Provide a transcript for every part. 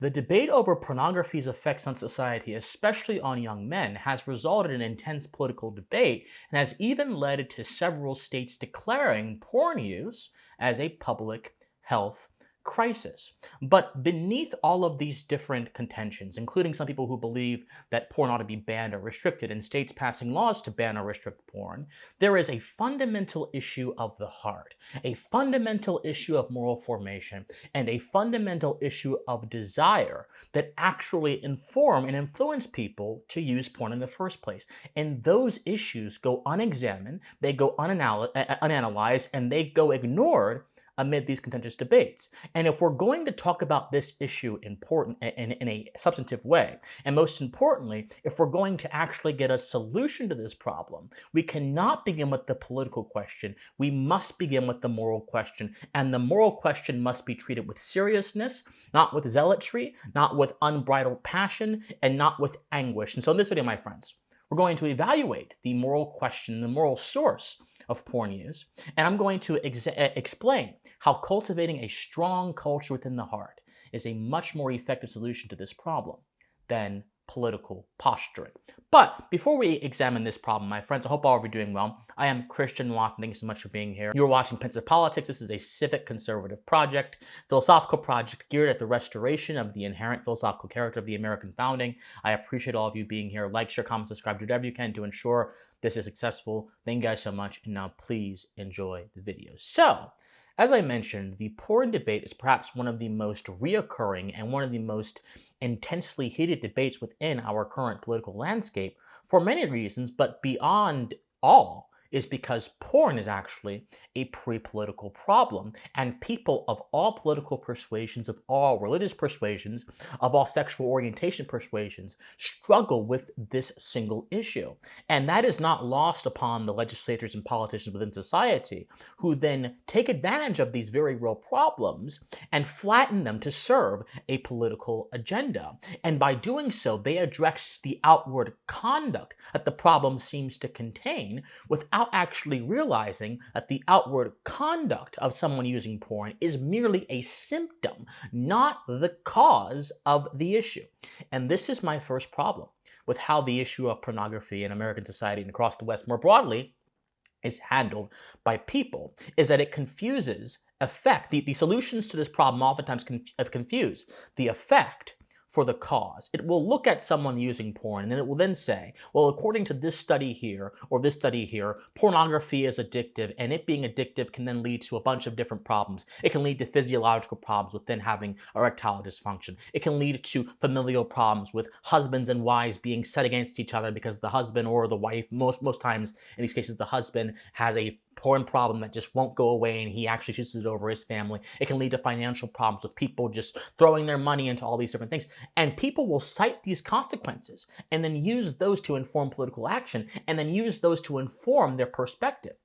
The debate over pornography's effects on society, especially on young men, has resulted in intense political debate and has even led to several states declaring porn use as a public health crisis. But beneath all of these different contentions, including some people who believe that porn ought to be banned or restricted and states passing laws to ban or restrict porn, there is a fundamental issue of the heart, a fundamental issue of moral formation, and a fundamental issue of desire that actually inform and influence people to use porn in the first place. And those issues go unexamined, they go unanalyzed, and they go ignored amid these contentious debates. And if we're going to talk about this issue in a substantive way, and most importantly, if we're going to actually get a solution to this problem, we cannot begin with the political question. We must begin with the moral question. And the moral question must be treated with seriousness, not with zealotry, not with unbridled passion, and not with anguish. And so in this video, my friends, we're going to evaluate the moral question, the moral source of porn use, and I'm going to explain how cultivating a strong culture within the heart is a much more effective solution to this problem than political posturing. But before we examine this problem, my friends, I hope all of you are doing well. I am Christian Watt. Thank you so much for being here. You're watching Pensive Politics. This is a civic conservative project, philosophical project geared at the restoration of the inherent philosophical character of the American founding. I appreciate all of you being here. Like, share, comment, subscribe, do whatever you can to ensure this is successful. Thank you guys so much. And now please enjoy the video. So, as I mentioned, the porn debate is perhaps one of the most reoccurring and one of the most intensely heated debates within our current political landscape for many reasons, but beyond all is because porn is actually a pre-political problem, and people of all political persuasions, of all religious persuasions, of all sexual orientation persuasions struggle with this single issue. And that is not lost upon the legislators and politicians within society, who then take advantage of these very real problems and flatten them to serve a political agenda. And by doing so, they address the outward conduct that the problem seems to contain without actually realizing that the outward conduct of someone using porn is merely a symptom, not the cause of the issue. And this is my first problem with how the issue of pornography in American society and across the West more broadly is handled by people, is that it confuses effect. The solutions to this problem oftentimes confuse the effect for the cause. It will look at someone using porn and then it will then say, well, according to this study here or this study here, pornography is addictive, and it being addictive can then lead to a bunch of different problems. It can lead to physiological problems with then having erectile dysfunction. It can lead to familial problems with husbands and wives being set against each other because the husband or the wife, most times in these cases, the husband has a porn problem that just won't go away and he actually chooses it over his family. It can lead to financial problems with people just throwing their money into all these different things. And people will cite these consequences and then use those to inform political action and then use those to inform their perspective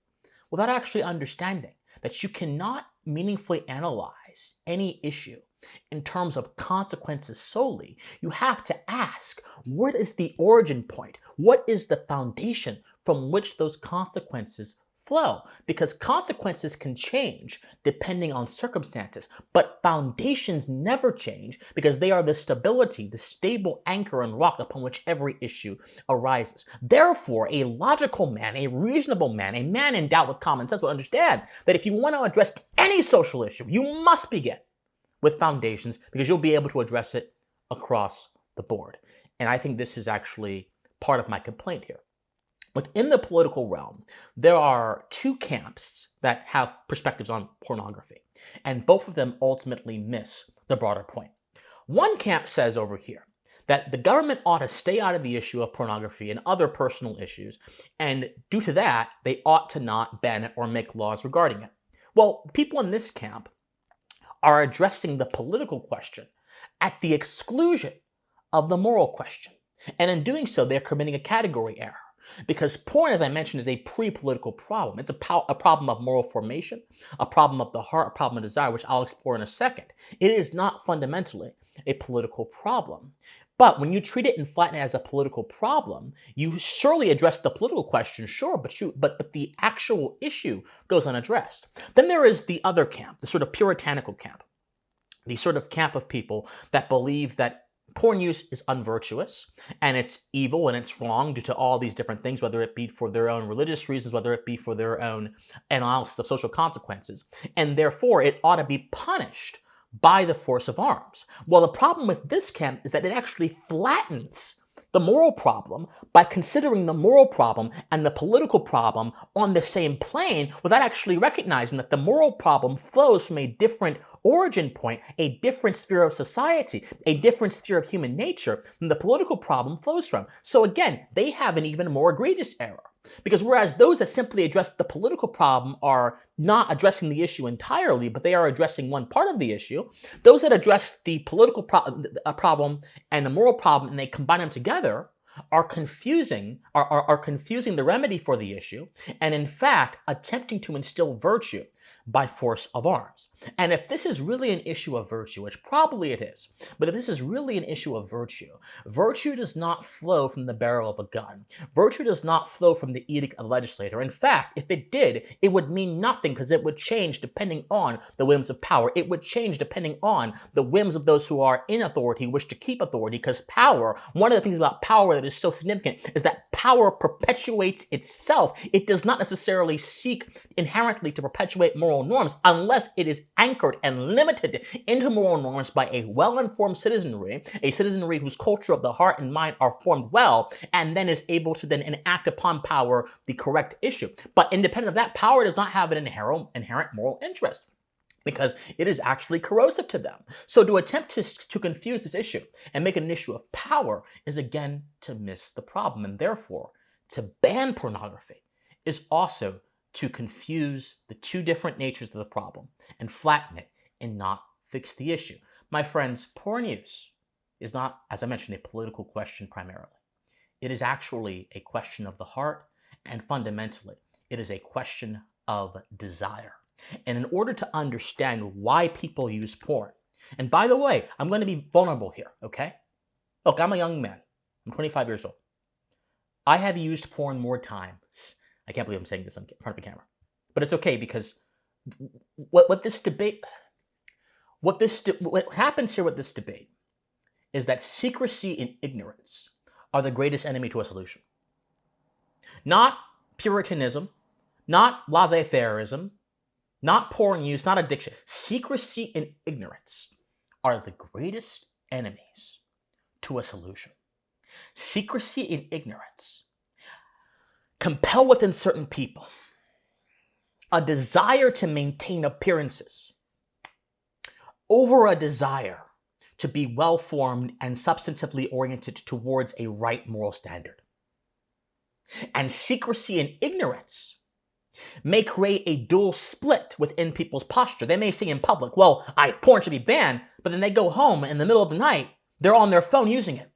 without actually understanding that you cannot meaningfully analyze any issue in terms of consequences solely. You have to ask, what is the origin point? What is the foundation from which those consequences flow? Because consequences can change depending on circumstances, but foundations never change because they are the stability, the stable anchor and rock upon which every issue arises. Therefore, a logical man, a reasonable man, a man endowed with common sense will understand that if you want to address any social issue, you must begin with foundations because you'll be able to address it across the board. And I think this is actually part of my complaint here. Within the political realm, there are two camps that have perspectives on pornography, and both of them ultimately miss the broader point. One camp says over here that the government ought to stay out of the issue of pornography and other personal issues, and due to that, they ought to not ban it or make laws regarding it. Well, people in this camp are addressing the political question at the exclusion of the moral question, and in doing so, they're committing a category error. Because porn, as I mentioned, is a pre-political problem. It's a problem of moral formation, a problem of the heart, a problem of desire, which I'll explore in a second. It is not fundamentally a political problem. But when you treat it and flatten it as a political problem, you surely address the political question, sure, but the actual issue goes unaddressed. Then there is the other camp, the sort of puritanical camp, the sort of camp of people that believe that porn use is unvirtuous and it's evil and it's wrong due to all these different things, whether it be for their own religious reasons, whether it be for their own analysis of social consequences, and therefore it ought to be punished by the force of arms. Well, the problem with this camp is that it actually flattens the moral problem by considering the moral problem and the political problem on the same plane without actually recognizing that the moral problem flows from a different origin point, a different sphere of society, a different sphere of human nature than the political problem flows from. So again, they have an even more egregious error. Because whereas those that simply address the political problem are not addressing the issue entirely, but they are addressing one part of the issue, those that address the political problem and the moral problem and they combine them together are confusing the remedy for the issue and in fact attempting to instill virtue by force of arms. And if this is really an issue of virtue, which probably it is, but if this is really an issue of virtue, virtue does not flow from the barrel of a gun. Virtue does not flow from the edict of the legislator. In fact, if it did, it would mean nothing because it would change depending on the whims of power. It would change depending on the whims of those who are in authority, wish to keep authority, because power, one of the things about power that is so significant is that power perpetuates itself. It does not necessarily seek inherently to perpetuate moral norms unless it is anchored and limited into moral norms by a well-informed citizenry, a citizenry whose culture of the heart and mind are formed well, and then is able to then enact upon power the correct issue. But independent of that, power does not have an inherent moral interest, because it is actually corrosive to them. So to attempt to confuse this issue and make it an issue of power is again to miss the problem. And therefore, to ban pornography is also to confuse the two different natures of the problem and flatten it and not fix the issue. My friends, porn use is not, as I mentioned, a political question primarily. It is actually a question of the heart, and fundamentally, it is a question of desire. And in order to understand why people use porn, and by the way, I'm going to be vulnerable here, okay? Look, I'm a young man. I'm 25 years old. I have used porn more times. I can't believe I'm saying this in front of the camera. But it's okay because what happens here with this debate is that secrecy and ignorance are the greatest enemy to a solution. Not Puritanism, not laissez-faireism, not porn use, not addiction. Secrecy and ignorance are the greatest enemies to a solution. Secrecy and ignorance compel within certain people a desire to maintain appearances over a desire to be well-formed and substantively oriented towards a right moral standard. And secrecy and ignorance may create a dual split within people's posture. They may say in public, well, porn should be banned, but then they go home in the middle of the night, they're on their phone using it.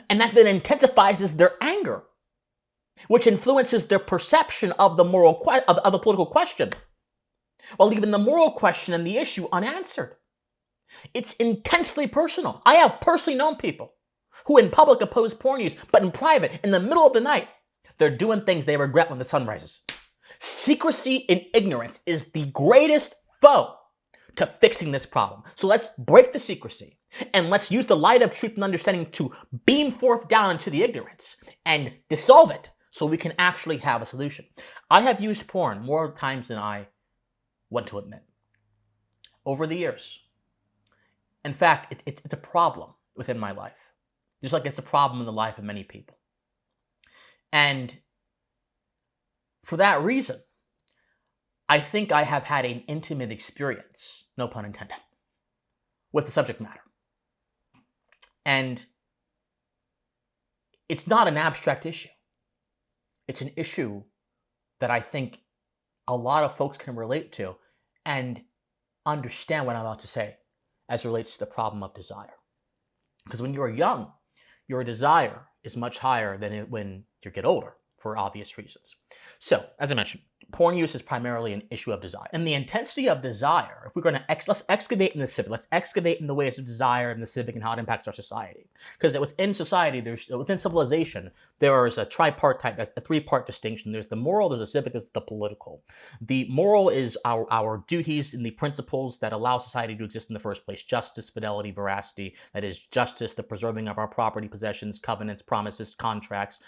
And that then intensifies their anger, which influences their perception of the of the political question, while leaving the moral question and the issue unanswered. It's intensely personal. I have personally known people who in public oppose porn use, but in private, in the middle of the night, they're doing things they regret when the sun rises. Secrecy and ignorance is the greatest foe to fixing this problem. So let's break the secrecy and let's use the light of truth and understanding to beam forth down into the ignorance and dissolve it so we can actually have a solution. I have used porn more times than I want to admit over the years. In fact, it's a problem within my life, just like it's a problem in the life of many people. And for that reason, I think I have had an intimate experience, no pun intended, with the subject matter. And it's not an abstract issue. It's an issue that I think a lot of folks can relate to and understand what I'm about to say as it relates to the problem of desire. Because when you're young, your desire is much higher than when you get older, for obvious reasons. So, as I mentioned, porn use is primarily an issue of desire. And the intensity of desire, if we're going to, let's excavate in the civic, let's excavate in the ways of desire in the civic and how it impacts our society. Because within society, within civilization, there is a tripartite, a three-part distinction. There's the moral, there's the civic, there's the political. The moral is our duties and the principles that allow society to exist in the first place. Justice, fidelity, veracity. That is justice, the preserving of our property, possessions, covenants, promises, contracts,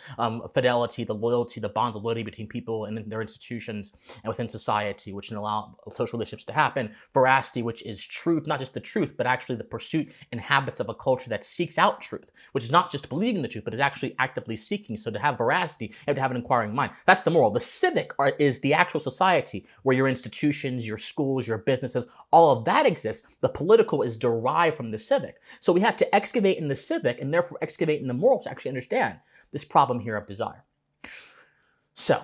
fidelity, the loyalty, the bonds of loyalty between people and their institutions and within society, which can allow social relationships to happen. Veracity, which is truth, not just the truth, but actually the pursuit and habits of a culture that seeks out truth, which is not just believing the truth, but is actually actively seeking. So to have veracity, you have to have an inquiring mind. That's the moral. The civic is the actual society where your institutions, your schools, your businesses, all of that exists. The political is derived from the civic. So we have to excavate in the civic and therefore excavate in the moral to actually understand this problem here of desire. So,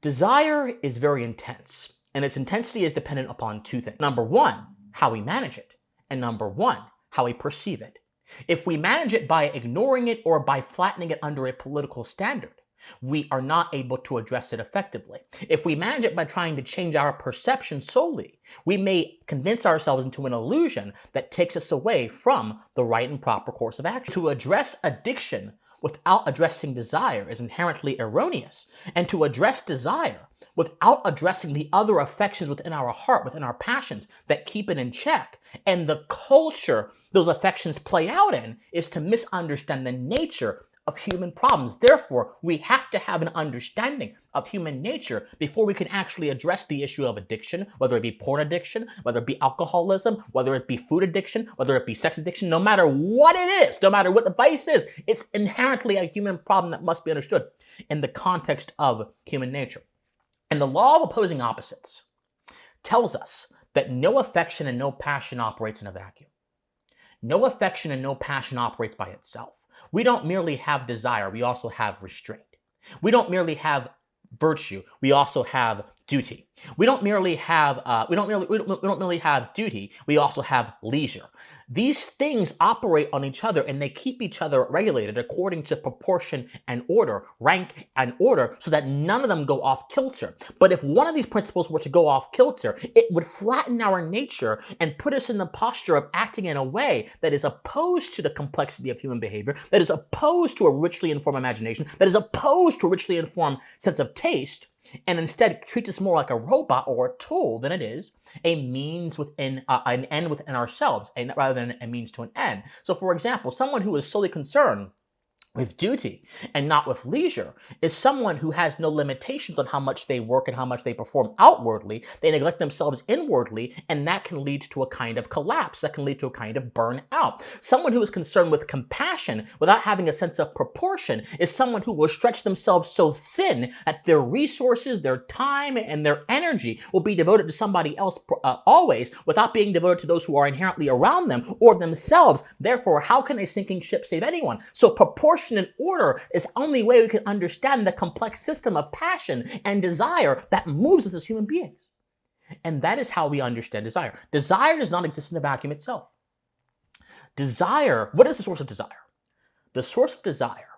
desire is very intense, and its intensity is dependent upon two things. Number one, how we manage it, and number one, how we perceive it. If we manage it by ignoring it or by flattening it under a political standard, we are not able to address it effectively. If we manage it by trying to change our perception solely, we may convince ourselves into an illusion that takes us away from the right and proper course of action. To address addiction without addressing desire is inherently erroneous, and to address desire without addressing the other affections within our heart, within our passions that keep it in check, and the culture those affections play out in, is to misunderstand the nature of human problems. Therefore, we have to have an understanding of human nature before we can actually address the issue of addiction, whether it be porn addiction, whether it be alcoholism, whether it be food addiction, whether it be sex addiction. No matter what it is, no matter what the vice is, it's inherently a human problem that must be understood in the context of human nature. And the law of opposing opposites tells us that no affection and no passion operates in a vacuum. No affection and no passion operates by itself. We don't merely have desire, we also have restraint. We don't merely have virtue, we also have duty. We don't merely have duty, we also have leisure. These things operate on each other and they keep each other regulated according to proportion and order, rank and order, so that none of them go off kilter. But if one of these principles were to go off kilter, it would flatten our nature and put us in the posture of acting in a way that is opposed to the complexity of human behavior, that is opposed to a richly informed imagination, that is opposed to a richly informed sense of taste, and instead treats us more like a robot or a tool than it is a means within an end within ourselves, and rather than a means to an end. So, for example, someone who is solely concerned with duty and not with leisure is someone who has no limitations on how much they work and how much they perform outwardly. They neglect themselves inwardly, and that can lead to a kind of collapse. That can lead to a kind of burnout. Someone who is concerned with compassion without having a sense of proportion is someone who will stretch themselves so thin that their resources, their time, and their energy will be devoted to somebody else always, without being devoted to those who are inherently around them or themselves. Therefore, how can a sinking ship save anyone? So proportion and order is the only way we can understand the complex system of passion and desire that moves us as human beings. And that is how we understand desire. Desire does not exist in the vacuum itself. Desire, what is the source of desire? The source of desire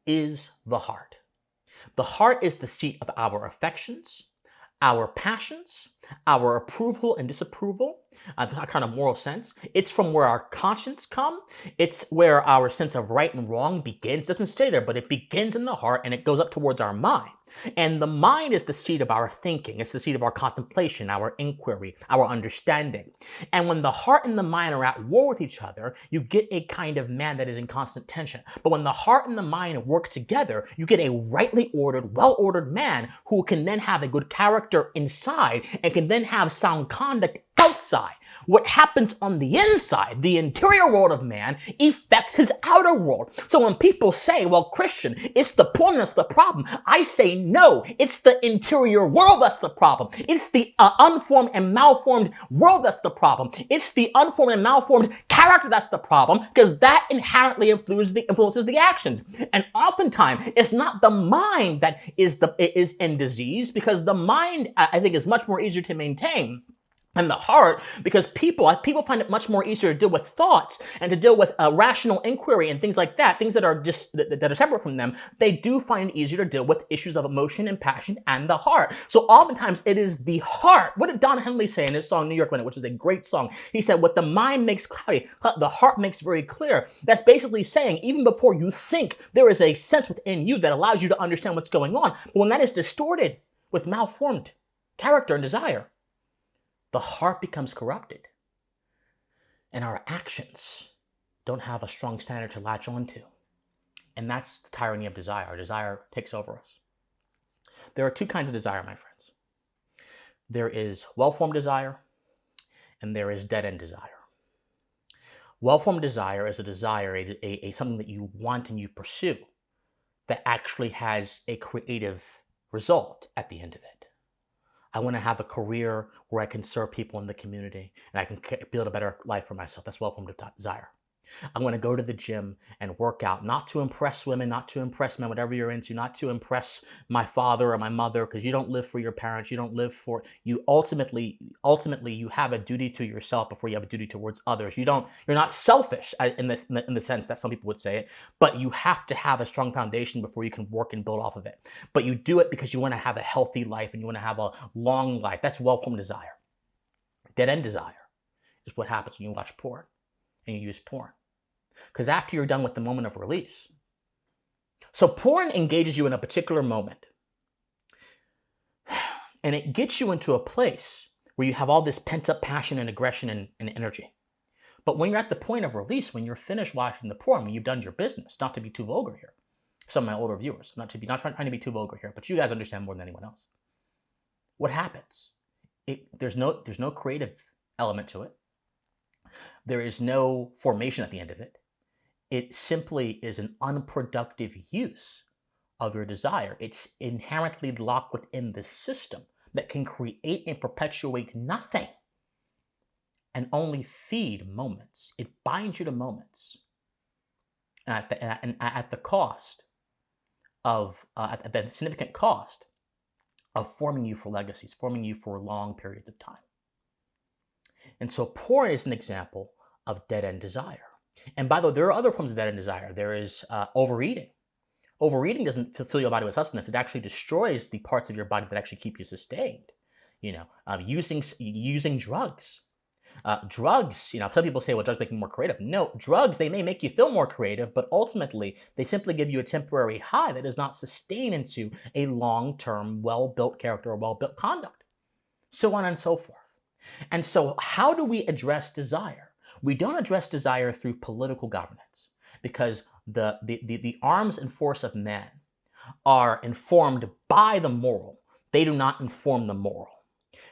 is the heart. The heart is the seat of our affections, our passions, our approval and disapproval, a kind of moral sense. It's from where our conscience come. It's where our sense of right and wrong begins. It doesn't stay there, but it begins in the heart and it goes up towards our mind. And the mind is the seat of our thinking. It's the seat of our contemplation, our inquiry, our understanding. And when the heart and the mind are at war with each other, you get a kind of man that is in constant tension. But when the heart and the mind work together, you get a rightly ordered, well-ordered man who can then have a good character inside and can then have sound conduct outside. What happens on the inside, the interior world of man, affects his outer world. So when people say, well, Christian, it's the porn that's the problem, I say no, it's the interior world that's the problem. It's the unformed and malformed world that's the problem. It's the unformed and malformed character that's the problem, because that inherently influences the actions. And oftentimes, it's not the mind that is in disease, because the mind, I think, is much more easier to maintain. And the heart, because people find it much more easier to deal with thoughts and to deal with rational inquiry and things like that, things that are just that are separate from them. They do find it easier to deal with issues of emotion and passion and the heart. So oftentimes it is the heart. What did Don Henley say in his song New York Minute, which is a great song? He said, "What the mind makes cloudy, the heart makes very clear." That's basically saying even before you think, there is a sense within you that allows you to understand what's going on. But when that is distorted with malformed character and desire, the heart becomes corrupted, and our actions don't have a strong standard to latch onto. And that's the tyranny of desire. Desire takes over us. There are two kinds of desire, my friends. There is well-formed desire, and there is dead-end desire. Well-formed desire is a desire, something that you want and you pursue that actually has a creative result at the end of it. I want to have a career where I can serve people in the community and I can build a better life for myself. That's welcome to desire. I want to go to the gym and work out, not to impress women, not to impress men, whatever you're into, not to impress my father or my mother, because you don't live for your parents. You don't live for you. Ultimately, you have a duty to yourself before you have a duty towards others. You're not selfish in the sense that some people would say it, but you have to have a strong foundation before you can work and build off of it. But you do it because you want to have a healthy life and you want to have a long life. That's welcome desire. Dead end desire is what happens when you watch porn and you use porn. Because after you're done with the moment of release. So porn engages you in a particular moment. And it gets you into a place where you have all this pent-up passion and aggression and energy. But when you're at the point of release, when you're finished watching the porn, when you've done your business, not to be too vulgar here, some of my older viewers, not trying to be too vulgar here, but you guys understand more than anyone else. What happens? There's no creative element to it. There is no formation at the end of it. It simply is an unproductive use of your desire. It's inherently locked within the system that can create and perpetuate nothing and only feed moments. It binds you to moments at the cost of at the significant cost of forming you for legacies, forming you for long periods of time. And so porn is an example of dead-end desire. And by the way, there are other forms of dead-end desire. There is overeating. Overeating doesn't fill your body with sustenance. It actually destroys the parts of your body that actually keep you sustained. Using drugs. Drugs, some people say, well, drugs make you more creative. No, drugs, they may make you feel more creative, but ultimately, they simply give you a temporary high that does not sustain into a long-term, well-built character or well-built conduct. So on and so forth. And so how do we address desire? We don't address desire through political governance because the arms and force of man are informed by the moral. They do not inform the moral.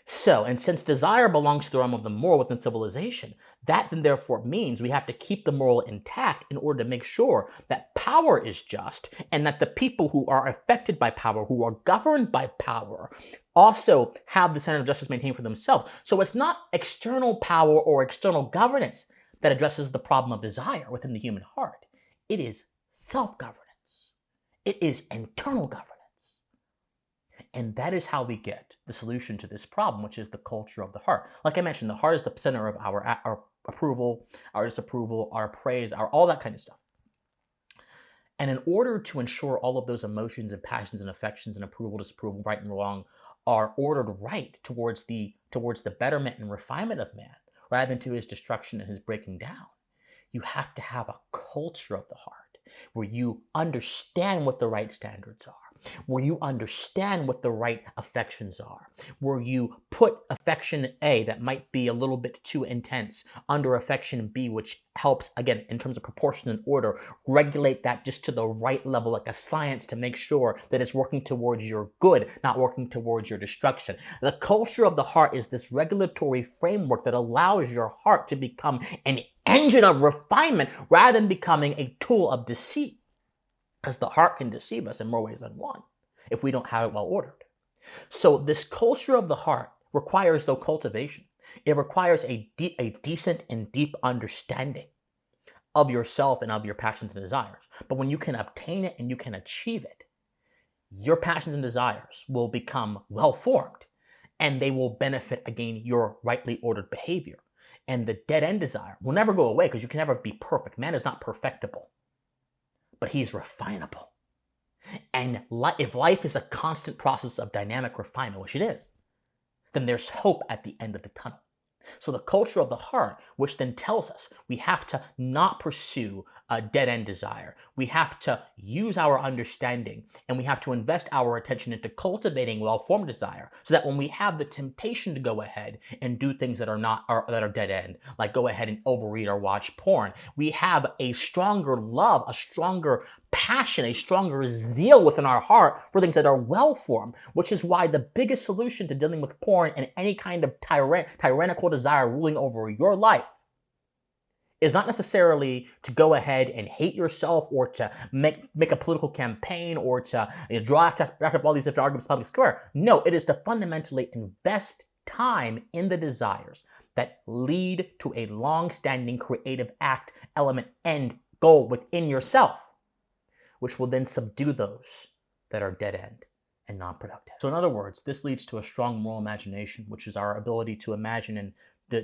So, and since desire belongs to the realm of the moral within civilization, that then therefore means we have to keep the moral intact in order to make sure that power is just and that the people who are affected by power, who are governed by power, also have the standard of justice maintained for themselves. So it's not external power or external governance that addresses the problem of desire within the human heart. It is self-governance. It is internal governance. And that is how we get the solution to this problem, which is the culture of the heart. Like I mentioned, the heart is the center of our approval, our disapproval, our praise, all that kind of stuff. And in order to ensure all of those emotions and passions and affections and approval, disapproval, right and wrong are ordered right towards the betterment and refinement of man, rather than to his destruction and his breaking down, you have to have a culture of the heart where you understand what the right standards are, where you understand what the right affections are, where you put affection A that might be a little bit too intense under affection B, which helps, again, in terms of proportion and order, regulate that just to the right level, like a science, to make sure that it's working towards your good, not working towards your destruction. The culture of the heart is this regulatory framework that allows your heart to become an engine of refinement rather than becoming a tool of deceit. Because the heart can deceive us in more ways than one if we don't have it well ordered. So this culture of the heart requires, though, cultivation. It requires a decent and deep understanding of yourself and of your passions and desires. But when you can obtain it and you can achieve it, your passions and desires will become well-formed. and they will benefit, again, your rightly ordered behavior. And the dead-end desire will never go away because you can never be perfect. Man is not perfectible, but he's refinable. And if life is a constant process of dynamic refinement, which it is, then there's hope at the end of the tunnel. So the culture of the heart, which then tells us we have to not pursue a dead-end desire. We have to use our understanding, and we have to invest our attention into cultivating well-formed desire, so that when we have the temptation to go ahead and do things that are dead-end, like go ahead and overeat or watch porn, we have a stronger love, a stronger passion, a stronger zeal within our heart for things that are well-formed, which is why the biggest solution to dealing with porn and any kind of tyrannical desire ruling over your life is not necessarily to go ahead and hate yourself or to make a political campaign or to draw after all these different arguments in public square. No, it is to fundamentally invest time in the desires that lead to a long-standing creative act, element, end, goal within yourself, which will then subdue those that are dead-end and non-productive. So in other words, this leads to a strong moral imagination, which is our ability to imagine and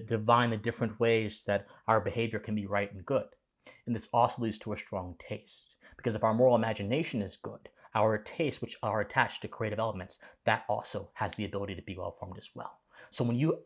divine the different ways that our behavior can be right and good. And this also leads to a strong taste, because if our moral imagination is good, our tastes, which are attached to creative elements, that also has the ability to be well-formed as well. So when you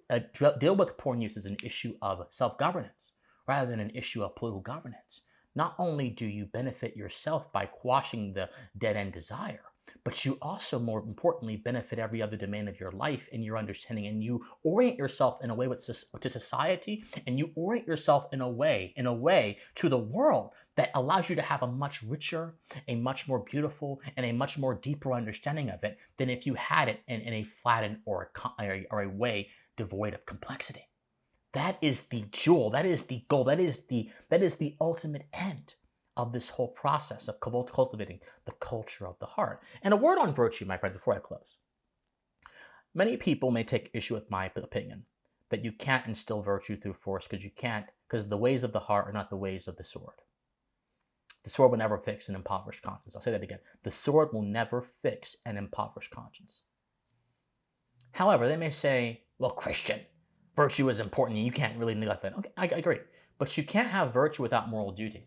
deal with porn use as an issue of self-governance rather than an issue of political governance, not only do you benefit yourself by quashing the dead-end desire, but you also, more importantly, benefit every other domain of your life in your understanding, and you orient yourself in a way to society, and you orient yourself in a way to the world that allows you to have a much richer, a much more beautiful, and a much more deeper understanding of it than if you had it in a flattened or a way devoid of complexity. That is the jewel, that is the goal, that is the ultimate end of this whole process of cultivating the culture of the heart. And a word on virtue, my friend, before I close. Many people may take issue with my opinion that you can't instill virtue through force because the ways of the heart are not the ways of the sword. The sword will never fix an impoverished conscience. I'll say that again. The sword will never fix an impoverished conscience. However, they may say, well, Christian, virtue is important and you can't really neglect that. Okay, I agree. But you can't have virtue without moral duty.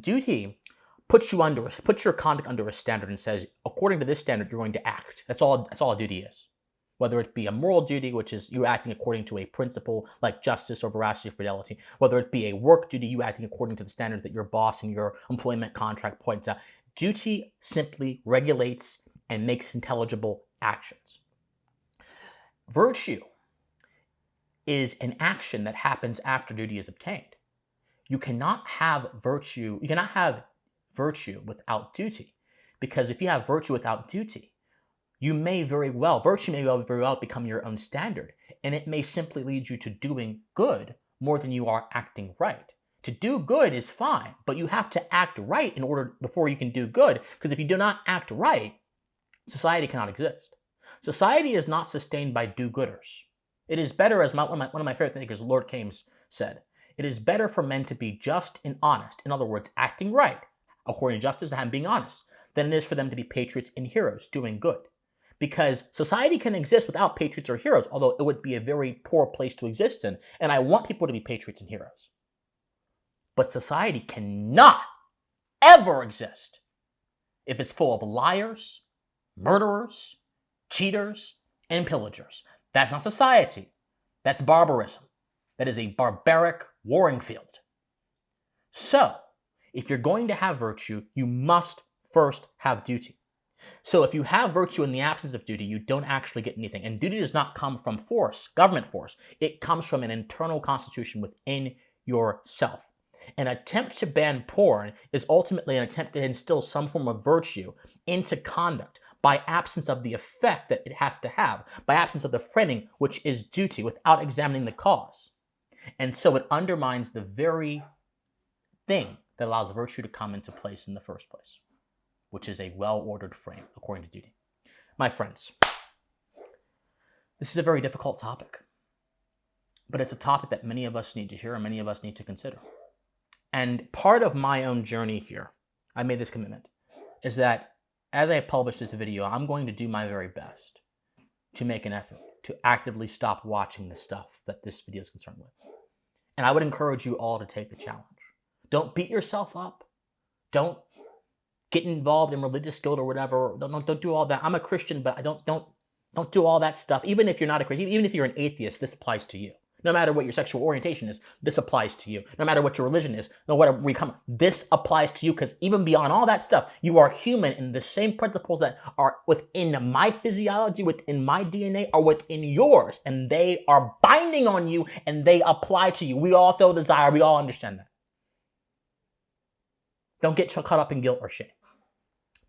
Duty puts your conduct under a standard and says, according to this standard, you're going to act. That's all a duty is. Whether it be a moral duty, which is you acting according to a principle like justice or veracity or fidelity. Whether it be a work duty, you acting according to the standards that your boss and your employment contract points out. Duty simply regulates and makes intelligible actions. Virtue is an action that happens after duty is obtained. You cannot have virtue without duty, because if you have virtue without duty, virtue may very well become your own standard, and it may simply lead you to doing good more than you are acting right. To do good is fine, but you have to act right before you can do good, because if you do not act right, society cannot exist. Society is not sustained by do-gooders. It is better, as one of my favorite thinkers, Lord Kames, said, it is better for men to be just and honest, in other words, acting right, according to justice and being honest, than it is for them to be patriots and heroes, doing good. Because society can exist without patriots or heroes, although it would be a very poor place to exist in, and I want people to be patriots and heroes. But society cannot ever exist if it's full of liars, murderers, cheaters, and pillagers. That's not society. That's barbarism. That is a barbaric warring field. So, if you're going to have virtue, you must first have duty. So if you have virtue in the absence of duty, you don't actually get anything. And duty does not come from force, government force. It comes from an internal constitution within yourself. An attempt to ban porn is ultimately an attempt to instill some form of virtue into conduct by absence of the effect that it has to have, by absence of the framing, which is duty, without examining the cause. And so it undermines the very thing that allows virtue to come into place in the first place, which is a well-ordered frame according to duty. My friends, this is a very difficult topic, but it's a topic that many of us need to hear and many of us need to consider. And part of my own journey here, I made this commitment, is that as I publish this video, I'm going to do my very best to make an effort to actively stop watching the stuff that this video is concerned with. And I would encourage you all to take the challenge. Don't beat yourself up. Don't get involved in religious guilt or whatever. Don't do all that. I'm a Christian, but I don't do all that stuff. Even if you're not a Christian, even if you're an atheist, this applies to you. No matter what your sexual orientation is, this applies to you. No matter what your religion is, no matter where you come, this applies to you, because even beyond all that stuff, you are human, and the same principles that are within my physiology, within my DNA, are within yours, and they are binding on you, and they apply to you. We all feel desire. We all understand that. Don't get caught up in guilt or shame.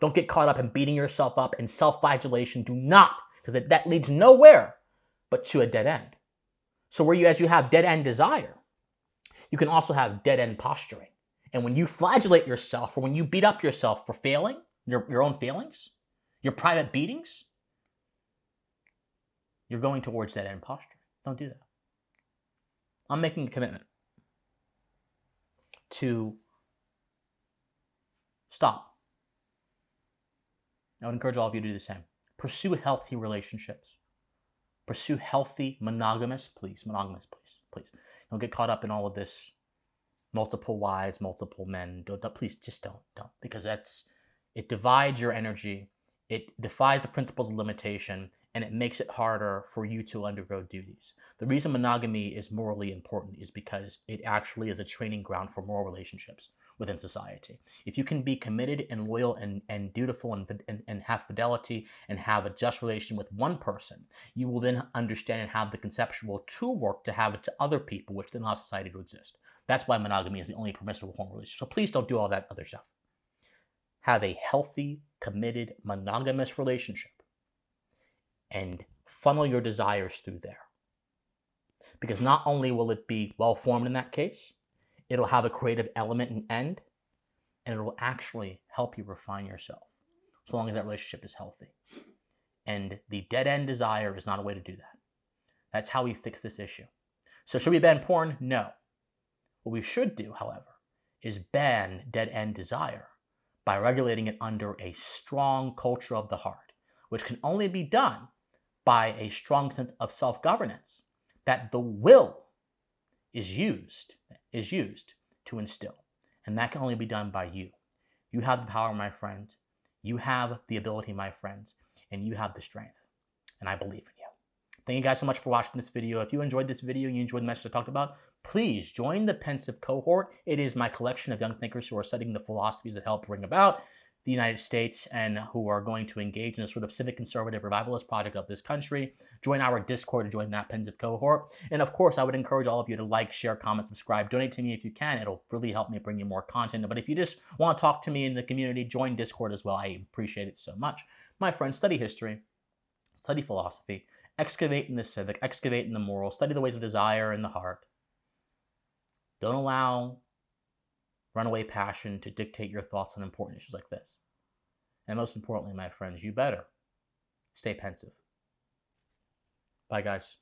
Don't get caught up in beating yourself up and self-flagellation. Do not, because that leads nowhere but to a dead end. So as you have dead-end desire, you can also have dead-end posturing. And when you flagellate yourself, or when you beat up yourself for failing, your own failings, your private beatings, you're going towards dead-end posture. Don't do that. I'm making a commitment to stop. I would encourage all of you to do the same. Pursue healthy relationships. Pursue healthy monogamous, please. Don't get caught up in all of this multiple wives, multiple men. Please, just don't. Because it divides your energy. It defies the principles of limitation, and it makes it harder for you to undergo duties. The reason monogamy is morally important is because it actually is a training ground for moral relationships within society. If you can be committed and loyal and dutiful and have fidelity and have a just relation with one person, you will then understand and have the conceptual tool work to have it to other people, which then allows society to exist. That's why monogamy is the only permissible form of relationship. So please don't do all that other stuff. Have a healthy, committed, monogamous relationship and funnel your desires through there. Because not only will it be well-formed in that case, it'll have a creative element and end, and it will actually help you refine yourself, so long as that relationship is healthy. And the dead-end desire is not a way to do that. That's how we fix this issue. So should we ban porn? No. What we should do, however, is ban dead-end desire by regulating it under a strong culture of the heart, which can only be done by a strong sense of self-governance that the will is used to instill. And that can only be done by you. You have the power, my friends. You have the ability, my friends. And you have the strength. And I believe in you. Thank you guys so much for watching this video. If you enjoyed this video and you enjoyed the message I talked about, please join the Pensive cohort. It is my collection of young thinkers who are studying the philosophies that help bring about the United States and who are going to engage in a sort of civic conservative revivalist project of this country. Join our Discord to join that Pensive cohort. And of course, I would encourage all of you to like, share, comment, subscribe, donate to me if you can. It'll really help me bring you more content. But if you just want to talk to me in the community, join Discord as well. I appreciate it so much. My friends, study history, study philosophy, excavate in the civic, excavate in the moral, study the ways of desire in the heart. Don't allow runaway passion to dictate your thoughts on important issues like this. And most importantly, my friends, you better stay pensive. Bye, guys.